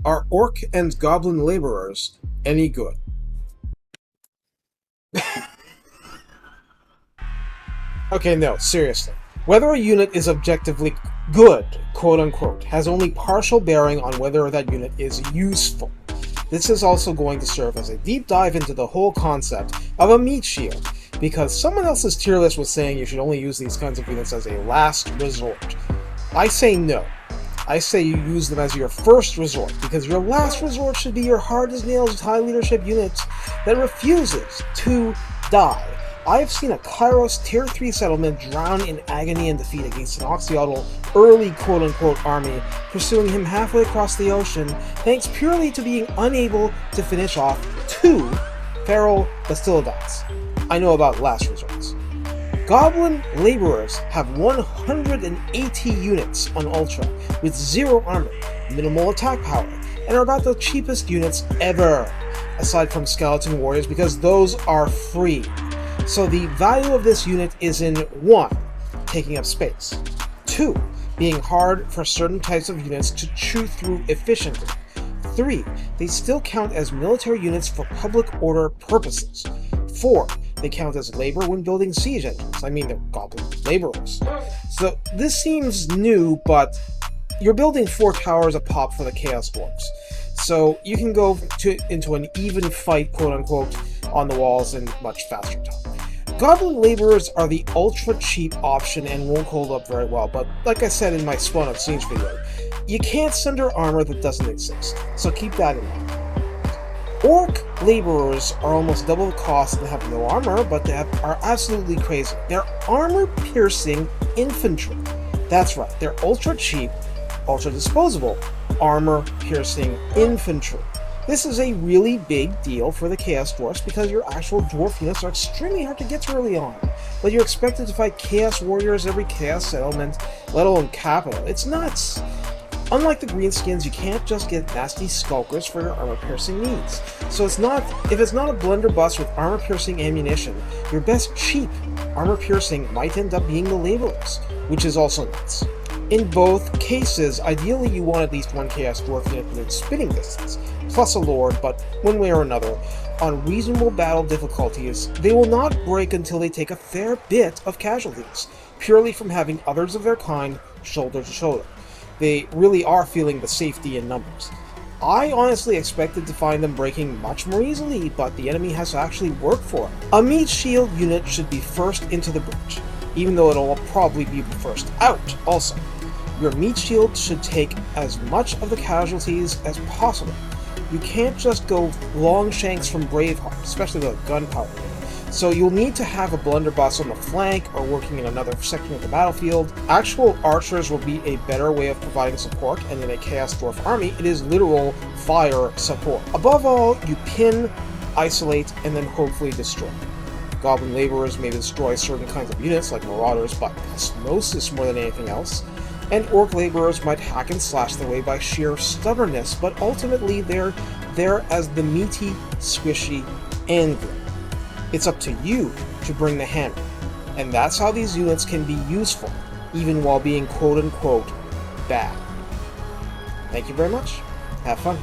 Are orc and goblin laborers any good? Okay, no, seriously. Whether a unit is objectively good, quote unquote, has only partial bearing on whether that unit is useful. This is also going to serve as a deep dive into the whole concept of a meat shield, because someone else's tier list was saying you should only use these kinds of units as a last resort. I say no. I say you use them as your first resort, because your last resort should be your hard-as-nails high leadership unit that refuses to die. I have seen a Kairos Tier 3 settlement drown in agony and defeat against an Oxyotl early quote-unquote army, pursuing him halfway across the ocean, thanks purely to being unable to finish off 2 feral Bastiladons. I know about last resorts. Goblin laborers have 180 units on Ultra, with 0 armor, minimal attack power, and are about the cheapest units ever, aside from skeleton warriors, because those are free. So the value of this unit is in 1. Taking up space, 2. Being hard for certain types of units to chew through efficiently, 3. They still count as military units for public order purposes, 4. They count as labor when building siege engines. I mean, they're goblin laborers. So this seems new, but you're building 4 towers a pop for the Chaos Dwarfs. So you can go into an even fight, quote-unquote, on the walls in much faster time. Goblin laborers are the ultra-cheap option and won't hold up very well, but like I said in my Spawn of Siege video, you can't sunder armor that doesn't exist, so keep that in mind. Orc laborers are almost double the cost and have no armor, but they are absolutely crazy. They're armor-piercing infantry. That's right, they're ultra-cheap, ultra-disposable, armor-piercing infantry. This is a really big deal for the Chaos Dwarfs because your actual dwarf units are extremely hard to get to early on, but you're expected to fight Chaos Warriors every Chaos settlement, let alone capital. It's nuts! Unlike the Greenskins, you can't just get nasty skulkers for your armor-piercing needs. So if it's not a blunderbuss with armor-piercing ammunition, your best cheap armor-piercing might end up being the laborers, which is also nuts. In both cases, ideally you want at least 1 Chaos Dwarf unit within spitting distance, plus a Lord, but one way or another, on reasonable battle difficulties, they will not break until they take a fair bit of casualties, purely from having others of their kind shoulder to shoulder. They really are feeling the safety in numbers. I honestly expected to find them breaking much more easily, but the enemy has to actually work for it. A meat shield unit should be first into the breach, even though it'll probably be the first out also. Your meat shield should take as much of the casualties as possible. You can't just go long shanks from Braveheart, especially the gunpowder. So you'll need to have a blunderbuss on the flank or working in another section of the battlefield. Actual archers will be a better way of providing support, and in a Chaos Dwarf army, it is literal fire support. Above all, you pin, isolate, and then hopefully destroy. Goblin laborers may destroy certain kinds of units like marauders, but osmosis more than anything else. And orc laborers might hack and slash their way by sheer stubbornness, but ultimately they're there as the meaty, squishy end game. It's up to you to bring the hammer, and that's how these units can be useful, even while being quote-unquote bad. Thank you very much. Have fun.